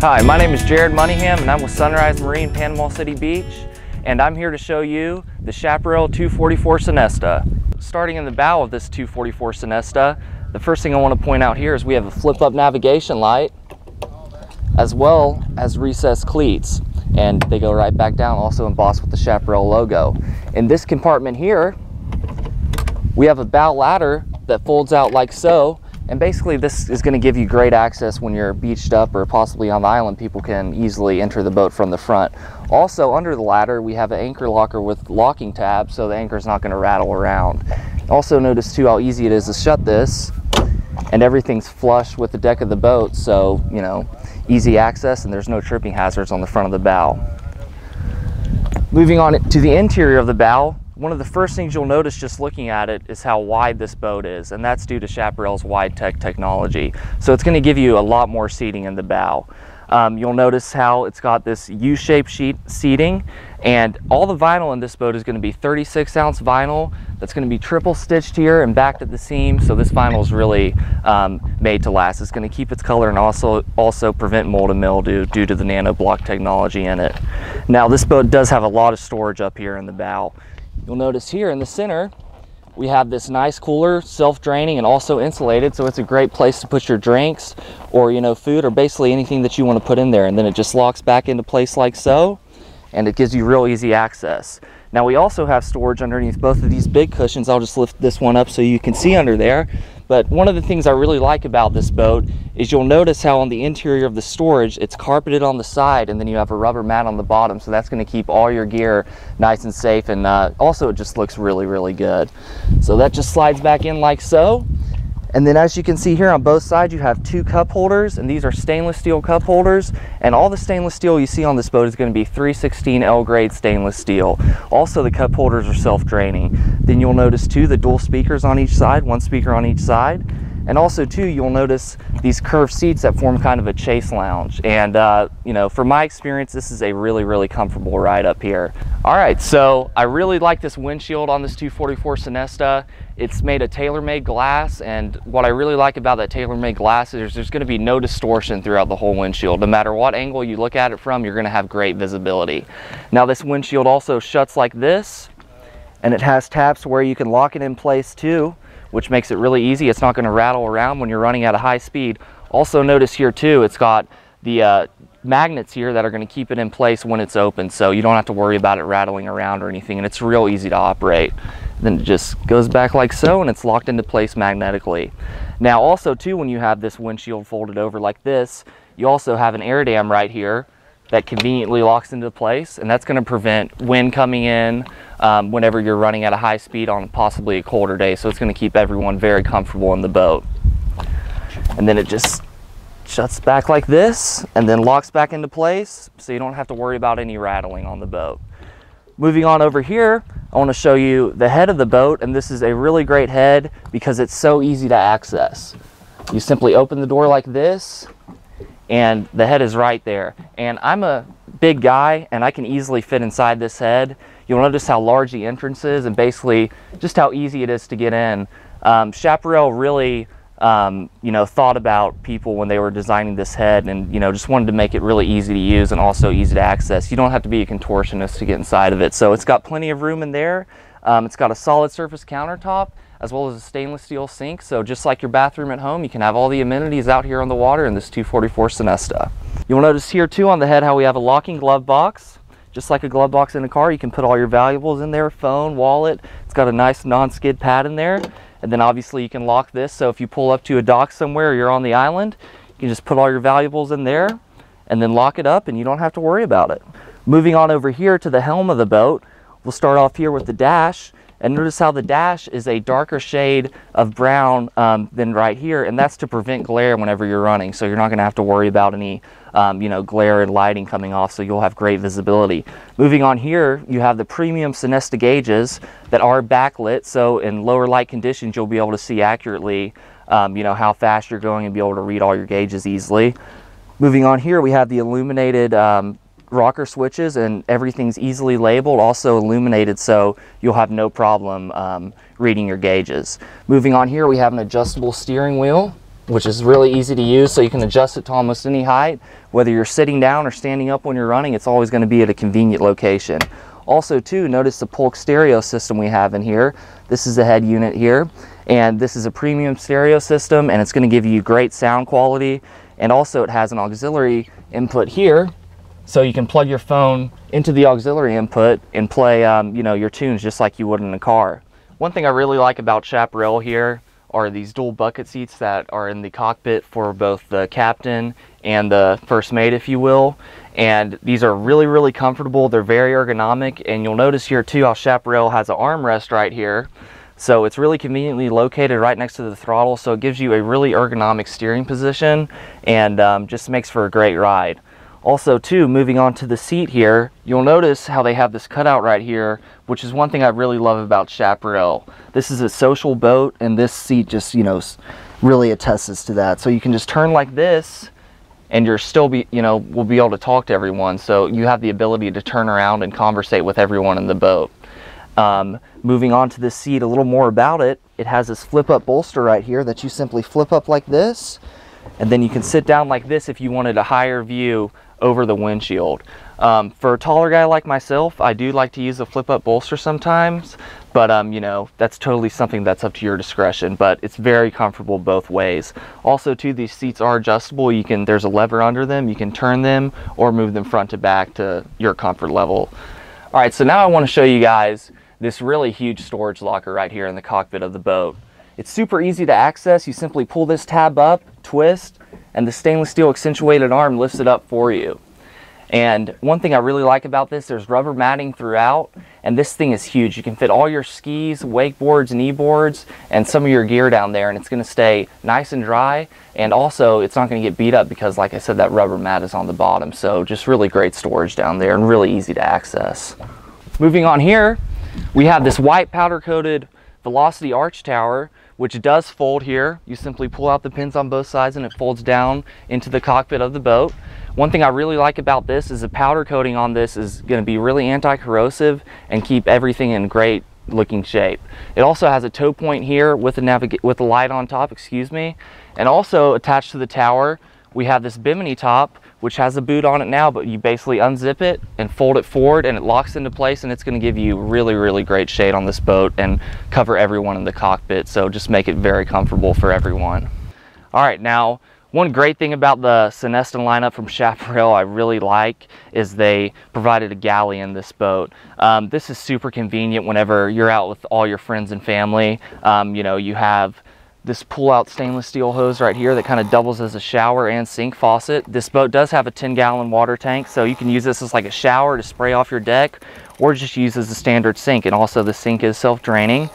Hi, my name is Jared Moneyham and I'm with Sunrise Marine, Panama City Beach, and I'm here to show you the Chaparral 244 Sunesta. Starting in the bow of this 244 Sunesta, the first thing I want to point out here is we have a flip-up navigation light as well as recessed cleats, and they go right back down, also embossed with the Chaparral logo. In this compartment here, we have a bow ladder that folds out like so. And basically this is going to give you great access when you're beached up or possibly on the island. People can easily enter the boat from the front. Also under the ladder we have an anchor locker with locking tabs, so the anchor is not going to rattle around. Also notice too how easy it is to shut this, and everything's flush with the deck of the boat, so you know, easy access, and there's no tripping hazards on the front of the bow. Moving on to the interior of the bow, one of the first things you'll notice just looking at it is how wide this boat is, and that's due to Chaparral's wide tech technology. So it's going to give you a lot more seating in the bow. You'll notice how it's got this U-shaped seating, and all the vinyl in this boat is going to be 36-ounce vinyl that's going to be triple stitched here and backed at the seam. So this vinyl is really made to last. It's going to keep its color and also prevent mold and mildew due to the nano block technology in it. Now this boat does have a lot of storage up here in the bow. You'll notice here in the center we have this nice cooler, self-draining and also insulated, so it's a great place to put your drinks or food or basically anything that you want to put in there, and then it just locks back into place like so, and it gives you real easy access. Now we also have storage underneath both of these big cushions. I'll just lift this one up so you can see under there. But one of the things I really like about this boat is you'll notice how on the interior of the storage it's carpeted on the side, and then you have a rubber mat on the bottom, so that's going to keep all your gear nice and safe, and also it just looks really good. So that just slides back in like so. And then as you can see here on both sides you have two cup holders, and these are stainless steel cup holders, and all the stainless steel you see on this boat is going to be 316 L grade stainless steel. Also the cup holders are self-draining. Then you'll notice too the dual speakers on each side, one speaker on each side. And also too, you'll notice these curved seats that form kind of a chase lounge. And from my experience, this is a really comfortable ride up here. All right, so I really like this windshield on this 244 Sunesta. It's made of tailor-made glass, and what I really like about that tailor-made glass is there's going to be no distortion throughout the whole windshield. No matter what angle you look at it from, you're going to have great visibility. Now this windshield also shuts like this, and it has tabs where you can lock it in place too, which makes it really easy. It's not going to rattle around when you're running at a high speed. Also notice here too, it's got the magnets here that are going to keep it in place when it's open, so you don't have to worry about it rattling around or anything, and it's real easy to operate. Then it just goes back like so, and it's locked into place magnetically. Now also too, when you have this windshield folded over like this, you also have an air dam right here that conveniently locks into place, and that's going to prevent wind coming in whenever you're running at a high speed on possibly a colder day. So it's going to keep everyone very comfortable in the boat. And then it just shuts back like this and then locks back into place, so you don't have to worry about any rattling on the boat. Moving on over here, I want to show you the head of the boat, and this is a really great head because it's so easy to access. You simply open the door like this, and the head is right there. And I'm a big guy and I can easily fit inside this head. You'll notice how large the entrance is and basically just how easy it is to get in. Chaparral really thought about people when they were designing this head, and just wanted to make it really easy to use and also easy to access. You don't have to be a contortionist to get inside of it. So it's got plenty of room in there. It's got a solid surface countertop as well as a stainless steel sink, so just like your bathroom at home, you can have all the amenities out here on the water in this 244 Sunesta. You'll notice here too on the head how we have a locking glove box. Just like a glove box in a car, you can put all your valuables in there, phone, wallet. It's got a nice non-skid pad in there, and then obviously you can lock this, so if you pull up to a dock somewhere or you're on the island, you can just put all your valuables in there and then lock it up, and you don't have to worry about it. Moving on over here to the helm of the boat, we'll start off here with the dash. And notice how the dash is a darker shade of brown than right here, and that's to prevent glare whenever you're running. So you're not going to have to worry about any glare and lighting coming off, so you'll have great visibility. Moving on here, you have the premium Sunesta gauges that are backlit, so in lower light conditions you'll be able to see accurately how fast you're going and be able to read all your gauges easily. Moving on here, we have the illuminated rocker switches, and everything's easily labeled, also illuminated, so you'll have no problem reading your gauges. Moving on here, we have an adjustable steering wheel, which is really easy to use, so you can adjust it to almost any height. Whether you're sitting down or standing up when you're running, it's always going to be at a convenient location. Also too, notice the Polk stereo system we have in here. This is the head unit here, and this is a premium stereo system, and it's going to give you great sound quality. And also it has an auxiliary input here, so you can plug your phone into the auxiliary input and play you know, your tunes just like you would in a car. One thing I really like about Chaparral here are these dual bucket seats that are in the cockpit for both the captain and the first mate, if you will. And these are really, really comfortable. They're very ergonomic, and you'll notice here too how Chaparral has an armrest right here. So it's really conveniently located right next to the throttle, so it gives you a really ergonomic steering position, and just makes for a great ride. Also too, moving on to the seat here, you'll notice how they have this cutout right here, which is one thing I really love about Chaparral. This is a social boat, and this seat just, you know, really attests to that. So you can just turn like this, and you're still will be able to talk to everyone. So you have the ability to turn around and conversate with everyone in the boat. Moving on to this seat, a little more about it. It has this flip up bolster right here that you simply flip up like this, and then you can sit down like this if you wanted a higher view over the windshield. For a taller guy like myself, I do like to use a flip up bolster sometimes, but you know, that's totally something that's up to your discretion, but it's very comfortable both ways. Also too, these seats are adjustable. There's a lever under them, you can turn them or move them front to back to your comfort level. All right, so now I want to show you guys this really huge storage locker right here in the cockpit of the boat. It's super easy to access. You simply pull this tab up, twist, and the stainless steel accentuated arm lifts it up for you. And one thing I really like about this, there's rubber matting throughout, and this thing is huge. You can fit all your skis, wakeboards, knee boards, and some of your gear down there, and it's going to stay nice and dry, and also it's not going to get beat up because, like I said, that rubber mat is on the bottom. So just really great storage down there and really easy to access. Moving on here, we have this white powder coated Velocity arch tower, which does fold here. You simply pull out the pins on both sides and it folds down into the cockpit of the boat. One thing I really like about this is the powder coating on this is going to be really anti-corrosive and keep everything in great looking shape. It also has a tow point here with a light on top, and also attached to the tower we have this bimini top, which has a boot on it now, but you basically unzip it and fold it forward and it locks into place, and it's going to give you really, really great shade on this boat and cover everyone in the cockpit, so just make it very comfortable for everyone. All right, now one great thing about the Sunesta lineup from Chaparral I really like is they provided a galley in this boat. This is super convenient whenever you're out with all your friends and family. You know, you have this pull-out stainless steel hose right here that kind of doubles as a shower and sink faucet. This boat does have a 10-gallon water tank, so you can use this as like a shower to spray off your deck, or just use as a standard sink, and also the sink is self-draining.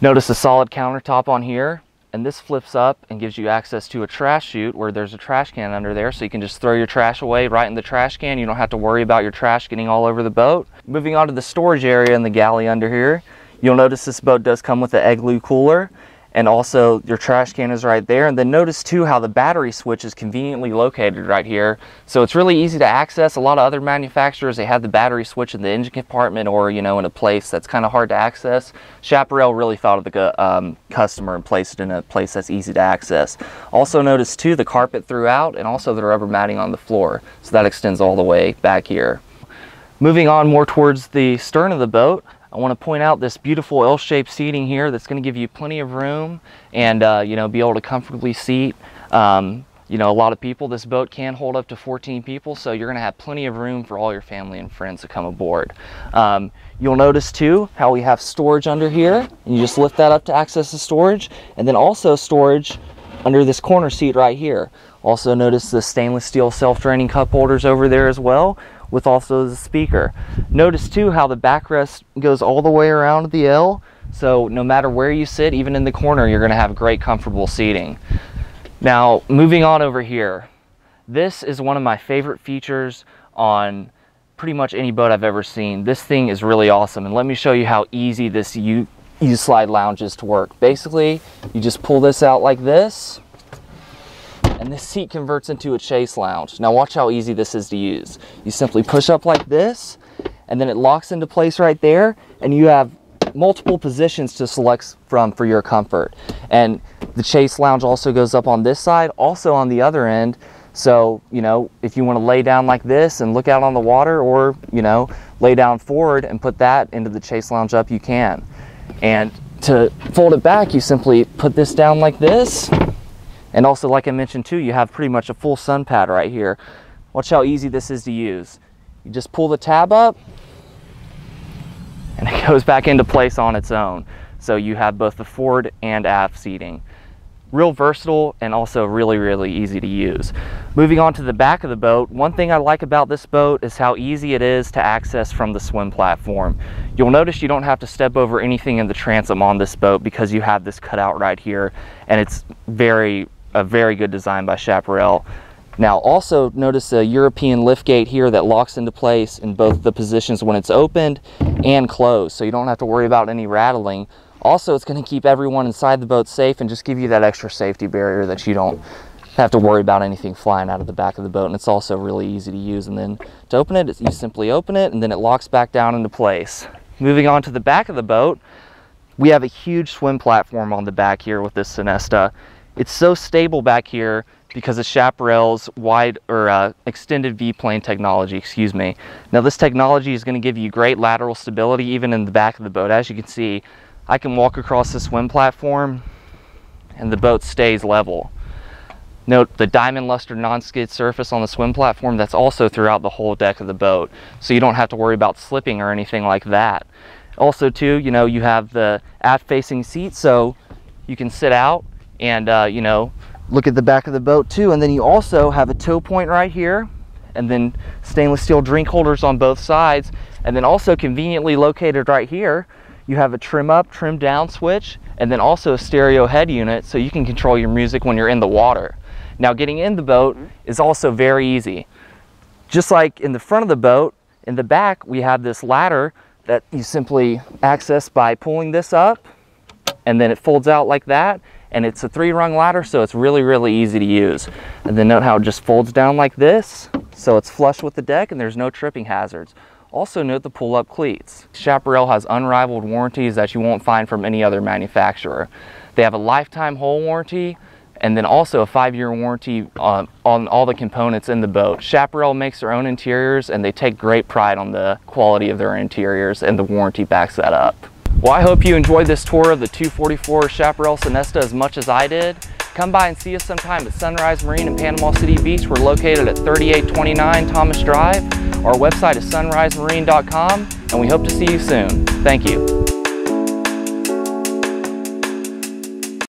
Notice the solid countertop on here, and this flips up and gives you access to a trash chute where there's a trash can under there, so you can just throw your trash away right in the trash can. You don't have to worry about your trash getting all over the boat. Moving on to the storage area in the galley under here, you'll notice this boat does come with an igloo cooler, and also your trash can is right there. And then notice too how the battery switch is conveniently located right here, so it's really easy to access. A lot of other manufacturers, they have the battery switch in the engine compartment, or you know, in a place that's kind of hard to access. Chaparral really thought of the customer and placed it in a place that's easy to access. Also notice too the carpet throughout, and also the rubber matting on the floor, so that extends all the way back here. Moving on more towards the stern of the boat, I want to point out this beautiful L-shaped seating here that's going to give you plenty of room and you know, be able to comfortably seat you know, a lot of people. This boat can hold up to 14 people, so you're going to have plenty of room for all your family and friends to come aboard. You'll notice too how we have storage under here, and you just lift that up to access the storage, and then also storage under this corner seat right here. Also notice the stainless steel self-draining cup holders over there as well, with also the speaker. Notice too how the backrest goes all the way around the L, so no matter where you sit, even in the corner, you're going to have great comfortable seating. Now moving on over here, this is one of my favorite features on pretty much any boat I've ever seen. This thing is really awesome, and let me show you how easy this U-slide lounge is to work. Basically, you just pull this out like this, and this seat converts into a chase lounge. Now watch how easy this is to use. You simply push up like this, and then it locks into place right there, and you have multiple positions to select from for your comfort. And the chase lounge also goes up on this side, also on the other end. So, you know, if you want to lay down like this and look out on the water, or, you know, lay down forward and put that into the chase lounge up, you can. And to fold it back, you simply put this down like this. And also, like I mentioned too, you have pretty much a full sun pad right here. Watch how easy this is to use. You just pull the tab up and it goes back into place on its own. So you have both the forward and aft seating. Real versatile and also really, really easy to use. Moving on to the back of the boat, one thing I like about this boat is how easy it is to access from the swim platform. You'll notice you don't have to step over anything in the transom on this boat because you have this cutout right here, and it's a very good design by Chaparral. Now also notice a European lift gate here that locks into place in both the positions when it's opened and closed, so you don't have to worry about any rattling. Also, it's going to keep everyone inside the boat safe and just give you that extra safety barrier that you don't have to worry about anything flying out of the back of the boat. And it's also really easy to use. And then to open it, you simply open it and then it locks back down into place. Moving on to the back of the boat, we have a huge swim platform on the back here with this Sunesta. It's so stable back here because of Chaparral's extended V-plane technology, excuse me. Now this technology is going to give you great lateral stability even in the back of the boat. As you can see, I can walk across the swim platform and the boat stays level. Note the diamond luster non-skid surface on the swim platform, that's also throughout the whole deck of the boat, so you don't have to worry about slipping or anything like that. Also too, you know, you have the aft facing seat, so you can sit out and you know, look at the back of the boat too. And then you also have a tow point right here, and then stainless steel drink holders on both sides, and then also conveniently located right here, you have a trim up, trim down switch, and then also a stereo head unit so you can control your music when you're in the water. Now getting in the boat is also very easy. Just like in the front of the boat, in the back we have this ladder that you simply access by pulling this up, and then it folds out like that, and it's a 3-rung ladder, so it's really, really easy to use. And then note how it just folds down like this, so it's flush with the deck and there's no tripping hazards. Also note the pull-up cleats. Chaparral has unrivaled warranties that you won't find from any other manufacturer. They have a lifetime hull warranty and then also a 5-year warranty on all the components in the boat. Chaparral makes their own interiors and they take great pride on the quality of their interiors, and the warranty backs that up. Well, I hope you enjoyed this tour of the 244 Chaparral Sunesta as much as I did. Come by and see us sometime at Sunrise Marine in Panama City Beach. We're located at 3829 Thomas Drive. Our website is sunrisemarine.com, and we hope to see you soon. Thank you.